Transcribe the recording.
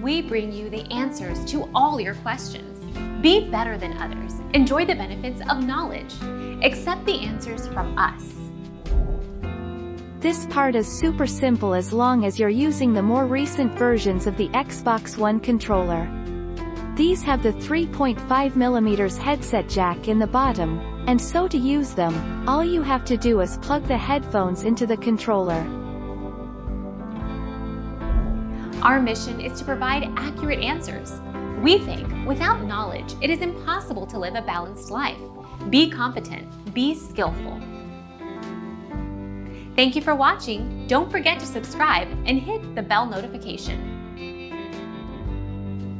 we bring you the answers to all your questions. Be better than others. Enjoy the benefits of knowledge. Accept the answers from us. This part is super simple as long as you're using the more recent versions of the Xbox One controller. These have the 3.5mm headset jack in the bottom, and so to use them, all you have to do is plug the headphones into the controller. Our mission is to provide accurate answers. We think without knowledge, it is impossible to live a balanced life. Be competent, be skillful. Thank you for watching. Don't forget to subscribe and hit the bell notification.